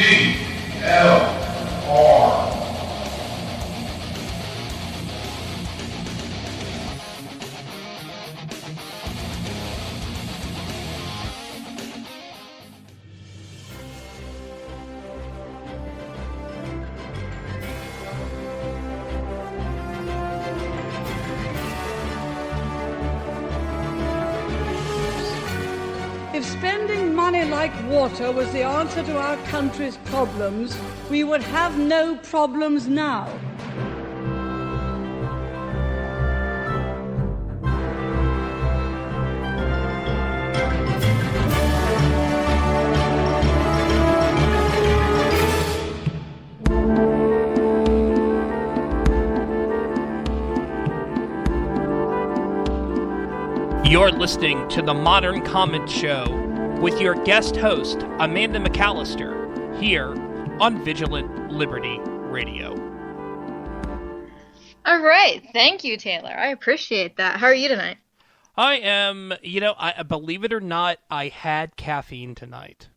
VLR. If spending money like water was the answer to our country's problems, we would have no problems now. You're listening to the Modern Comment Show with your guest host, Amanda McAllister, here on Vigilant Liberty Radio. All right. Thank you, Taylor. I appreciate that. How are you tonight? I am, I believe it or not, I had caffeine tonight.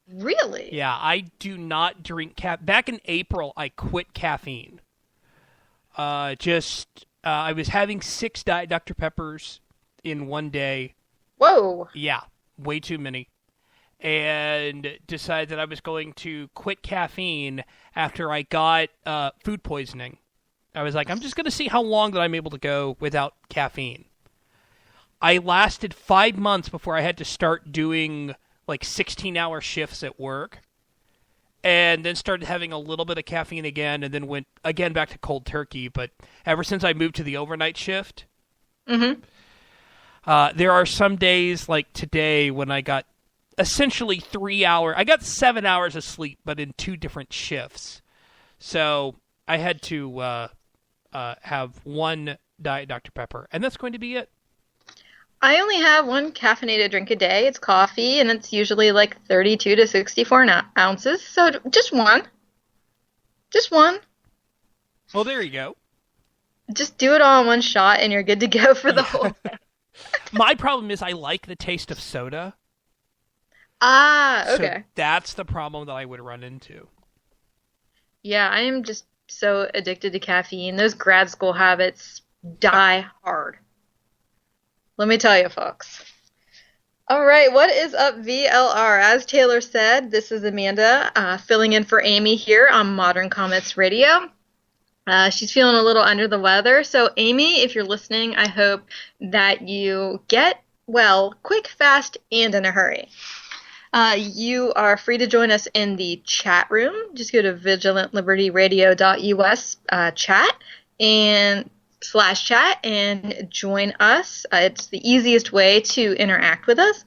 Really? Yeah, I do not drink caffeine. Back in April, I quit caffeine. I was having 6 Diet Dr. Peppers in one day. Whoa. Yeah, way too many. And decided that I was going to quit caffeine after I got food poisoning. I was like, I'm just going to see how long that I'm able to go without caffeine. I lasted 5 months before I had to start doing like 16-hour shifts at work. And then started having a little bit of caffeine again, and then went again back to cold turkey. But ever since I moved to the overnight shift, there are some days like today when I got essentially 3 hours. I got 7 hours of sleep, but in 2 different shifts. So I had to have one Diet Dr. Pepper, and that's going to be it. I only have one caffeinated drink a day. It's coffee, and it's usually like 32 to 64 ounces. So just one. Just one. Well, there you go. Just do it all in one shot, and you're good to go for the whole day. My problem is I like the taste of soda. Ah, okay. So that's the problem that I would run into. Yeah, I am just so addicted to caffeine. Those grad school habits die hard. Let me tell you, folks. All right, what is up, VLR? As Taylor said, this is Amanda filling in for Amy here on Modern Comments Radio. She's feeling a little under the weather. So, Amy, if you're listening, I hope that you get well quick, fast, and in a hurry. You are free to join us in the chat room. Just go to vigilantlibertyradio.us chat and /chat and join us. It's the easiest way to interact with us.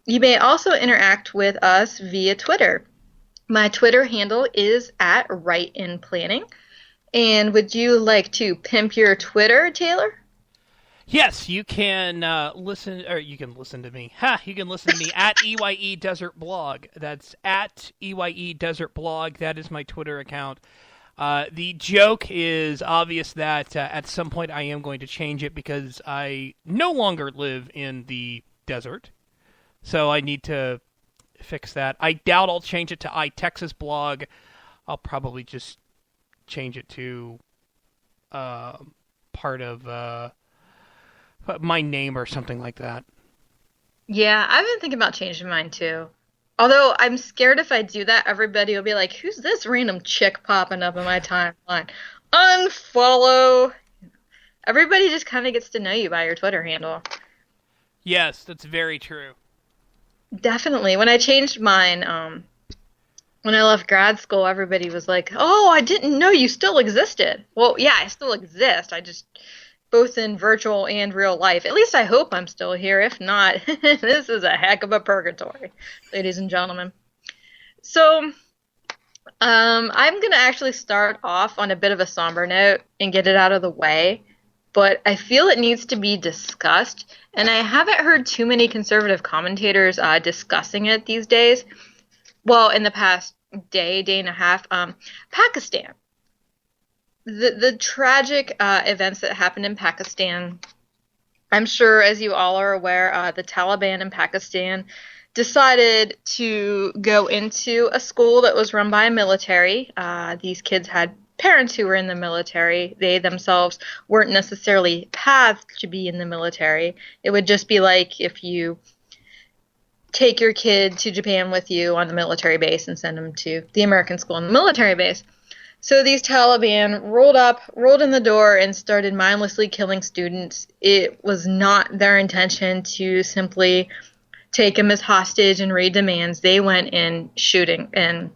You may also interact with us via Twitter. My Twitter handle is @WriteInPlanning. And would you like to pimp your Twitter, Taylor? Yes, you can listen to me. You can listen to me at EYE Desert Blog. That's at EYE Desert Blog. That is my Twitter account. The joke is obvious that at some point I am going to change it because I no longer live in the desert. So I need to fix that. I doubt I'll change it to iTexas Blog. I'll probably just change it to part of my name or something like that. Yeah, I've been thinking about changing mine too. Although I'm scared if I do that, everybody will be like, who's this random chick popping up in my timeline? Unfollow. Everybody just kind of gets to know you by your Twitter handle. Yes, that's very true. Definitely. When I changed mine, when I left grad school, everybody was like, oh, I didn't know you still existed. Well, yeah, I still exist. I just, both in virtual and real life. At least I hope I'm still here. If not, this is a heck of a purgatory, ladies and gentlemen. So, I'm going to actually start off on a bit of a somber note and get it out of the way. But I feel it needs to be discussed. And I haven't heard too many conservative commentators discussing it these days. Well, in the past day and a half, Pakistan. The tragic events that happened in Pakistan, I'm sure, as you all are aware, the Taliban in Pakistan decided to go into a school that was run by a military. These kids had parents who were in the military. They themselves weren't necessarily pathed to be in the military. It would just be like if you take your kid to Japan with you on the military base and send them to the American school on the military base. So these Taliban rolled in the door and started mindlessly killing students. It was not their intention to simply take them as hostage and raid demands. They went in shooting, and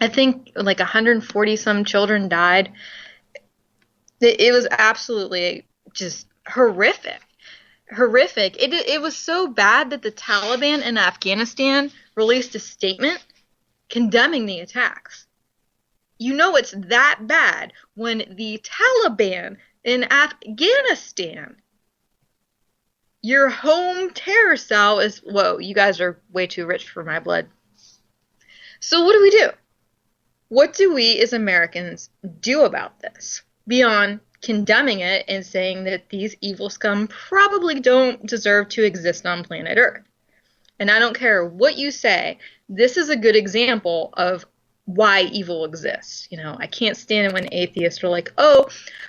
I think like 140 some children died. It was absolutely just horrific. It was so bad that the Taliban in Afghanistan released a statement condemning the attacks. You know it's that bad when the Taliban in Afghanistan, your home terror cell, is, whoa, you guys are way too rich for my blood. So what do? What do we as Americans do about this? Beyond condemning it and saying that these evil scum probably don't deserve to exist on planet Earth. And I don't care what you say, this is a good example of why evil exists. You know, I can't stand it when atheists are like, oh,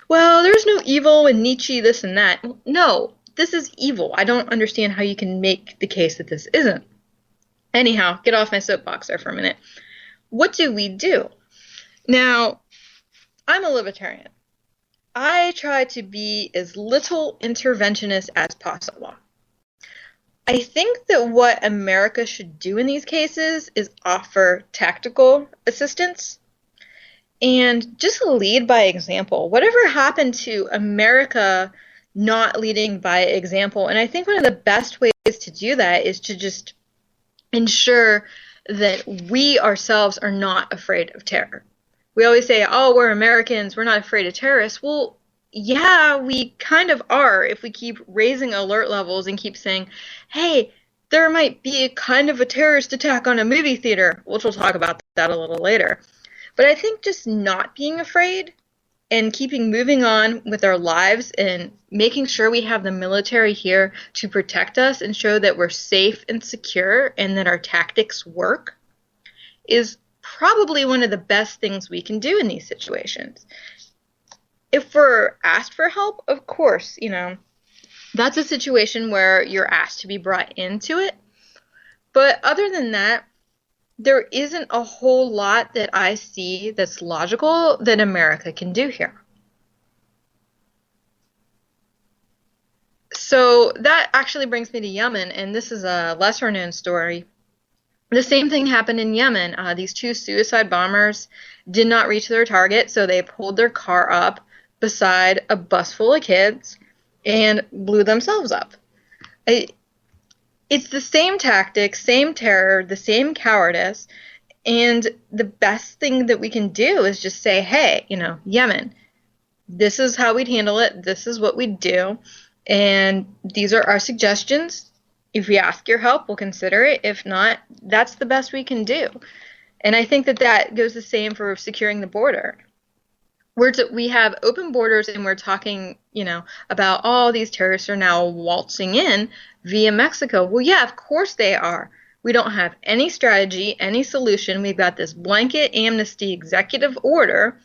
well, there's no evil in Nietzsche, this and that. No, this is evil. I don't understand how you can make the case that this isn't. Anyhow, get off my soapbox there for a minute. What do? Now, I'm a libertarian. I try to be as little interventionist as possible. I think that what America should do in these cases is offer tactical assistance and just lead by example. Whatever happened to America not leading by example? And I think one of the best ways to do that is to just ensure that we ourselves are not afraid of terror. We always say, oh, we're Americans, we're not afraid of terrorists. Well, yeah, we kind of are if we keep raising alert levels and keep saying, hey, there might be a kind of a terrorist attack on a movie theater, which we'll talk about that a little later. But I think just not being afraid and keeping moving on with our lives and making sure we have the military here to protect us and show that we're safe and secure and that our tactics work is probably one of the best things we can do in these situations. If we're asked for help, of course, that's a situation where you're asked to be brought into it. But other than that, there isn't a whole lot that I see that's logical that America can do here. So that actually brings me to Yemen, and this is a lesser known story. The same thing happened in Yemen. These two suicide bombers did not reach their target, so they pulled their car up beside a bus full of kids and blew themselves up. It's the same tactics, same terror, the same cowardice, and the best thing that we can do is just say, hey, Yemen, this is how we'd handle it, this is what we'd do, and these are our suggestions. If we ask your help, we'll consider it. If not, that's the best we can do. And I think that goes the same for securing the border. We have open borders, and we're talking, about all these terrorists are now waltzing in via Mexico. Well, yeah, of course they are. We don't have any strategy, any solution. We've got this blanket amnesty executive order,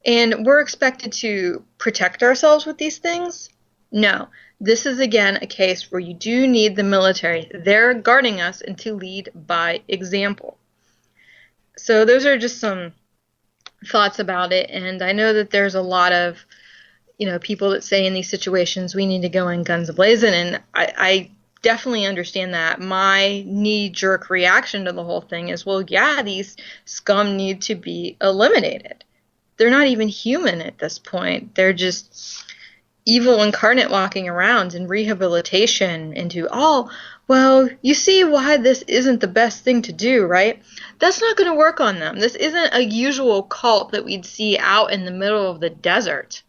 and we're expected to protect ourselves with these things? No. This is, again, a case where you do need the military. They're guarding us and to lead by example. So those are just some thoughts about it, and I know that there's a lot of people that say in these situations we need to go in guns a-blazing, and I definitely understand that. My knee-jerk reaction to the whole thing is, well, yeah, these scum need to be eliminated. They're not even human at this point. They're just evil incarnate walking around, and rehabilitation into, oh, well, you see why this isn't the best thing to do, right? That's not going to work on them. This isn't a usual cult that we'd see out in the middle of the desert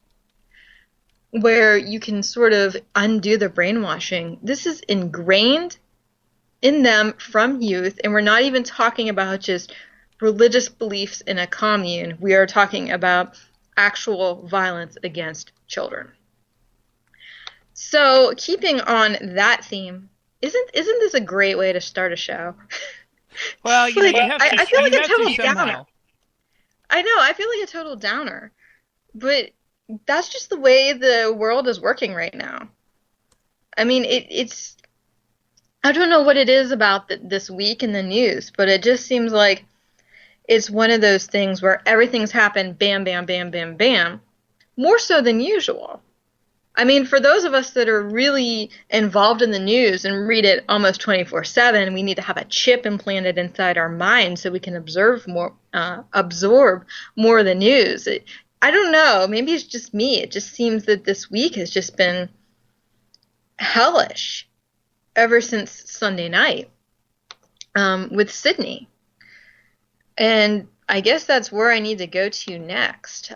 where you can sort of undo the brainwashing. This is ingrained in them from youth, and we're not even talking about just religious beliefs in a commune. We are talking about actual violence against children. So keeping on that theme, Isn't this a great way to start a show? Well, you know, Like, you have to. I feel like You a have to total somehow. downer. I know, I feel like a total downer. But that's just the way the world is working right now. I mean, it's I don't know what it is about this week in the news, but it just seems like it's one of those things where everything's happened bam, bam, bam, bam, bam, more so than usual. I mean, for those of us that are really involved in the news and read it almost 24/7, we need to have a chip implanted inside our mind so we can absorb more of the news. I don't know. Maybe it's just me. It just seems that this week has just been hellish ever since Sunday night with Sydney. And I guess that's where I need to go to next.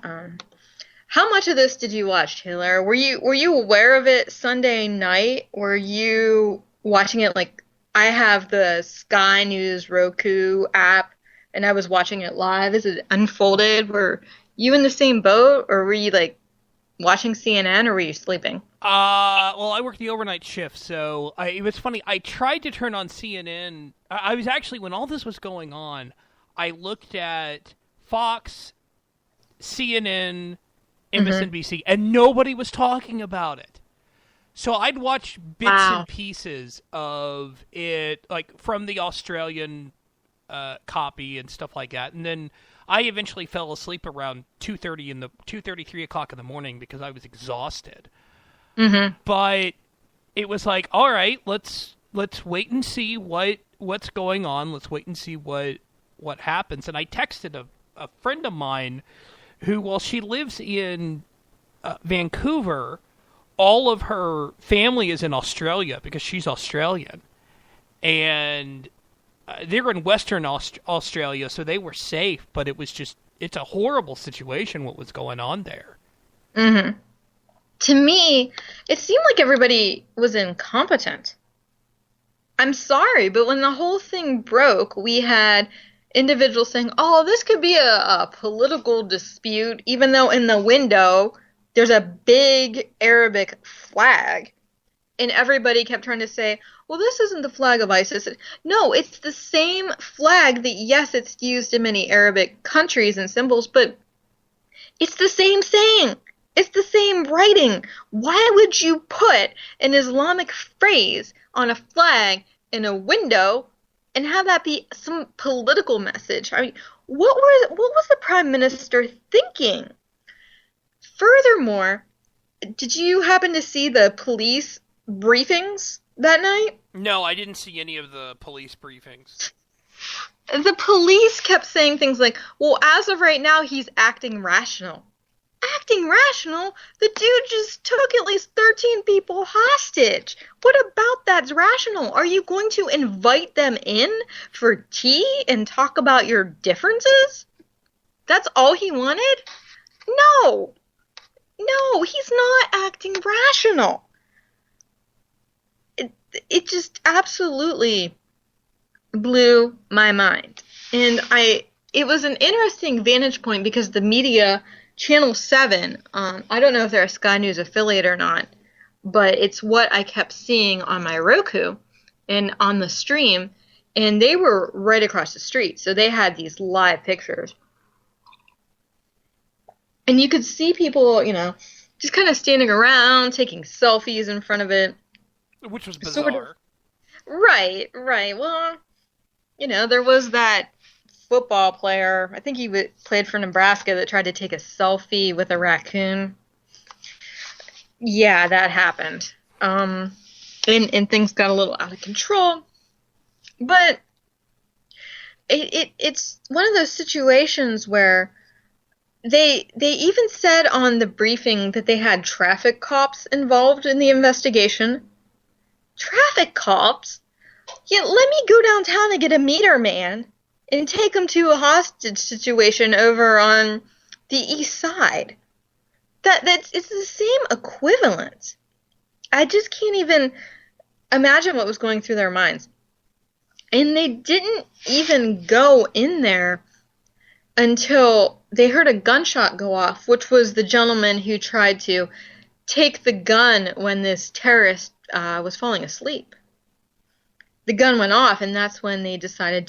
How much of this did you watch, Taylor? Were you aware of it Sunday night? Were you watching it like I have the Sky News Roku app and I was watching it live as it unfolded? Were you in the same boat, or were you like watching CNN, or were you sleeping? Well, I worked the overnight shift, so it was funny. I tried to turn on CNN. I was actually, when all this was going on, I looked at Fox, CNN, MSNBC, and nobody was talking about it. So I'd watch bits and pieces of it, like from the Australian copy and stuff like that, and then I eventually fell asleep around 2:30, 3 o'clock in the morning because I was exhausted. But it was like, all right, let's wait and see what's going on. Let's wait and see what happens. And I texted a friend of mine who, while she lives in Vancouver, all of her family is in Australia because she's Australian. And they're in Western Australia, so they were safe, but it's a horrible situation what was going on there. To me, it seemed like everybody was incompetent. I'm sorry, but when the whole thing broke, we had individuals saying, oh, this could be a political dispute, even though in the window there's a big Arabic flag. And everybody kept trying to say, well, this isn't the flag of ISIS. No, it's the same flag that, yes, it's used in many Arabic countries and symbols, but it's the same saying. It's the same writing. Why would you put an Islamic phrase on a flag in a window and have that be some political message? I mean, what was the Prime Minister thinking? Furthermore, did you happen to see the police briefings that night? No, I didn't see any of the police briefings. The police kept saying things like, well, as of right now, he's acting rational. Acting rational? The dude just took at least 13 people hostage. What about that's rational? Are you going to invite them in for tea and talk about your differences? That's all he wanted? No. No, he's not acting rational. It just absolutely blew my mind. And it was an interesting vantage point because the media, Channel 7, I don't know if they're a Sky News affiliate or not, but it's what I kept seeing on my Roku and on the stream, and they were right across the street, so they had these live pictures. And you could see people, just kind of standing around, taking selfies in front of it. Which was bizarre. Sort of. Right. Well, there was that football player, I think he played for Nebraska, that tried to take a selfie with a raccoon. Yeah, that happened. And things got a little out of control. But it's one of those situations where they even said on the briefing that they had traffic cops involved in the investigation. Traffic cops? Yeah, let me go downtown and get a meter man and take him to a hostage situation over on the east side. It's the same equivalent. I just can't even imagine what was going through their minds. And they didn't even go in there until they heard a gunshot go off, which was the gentleman who tried to take the gun when this terrorist was falling asleep. the gun went off, and that's when they decided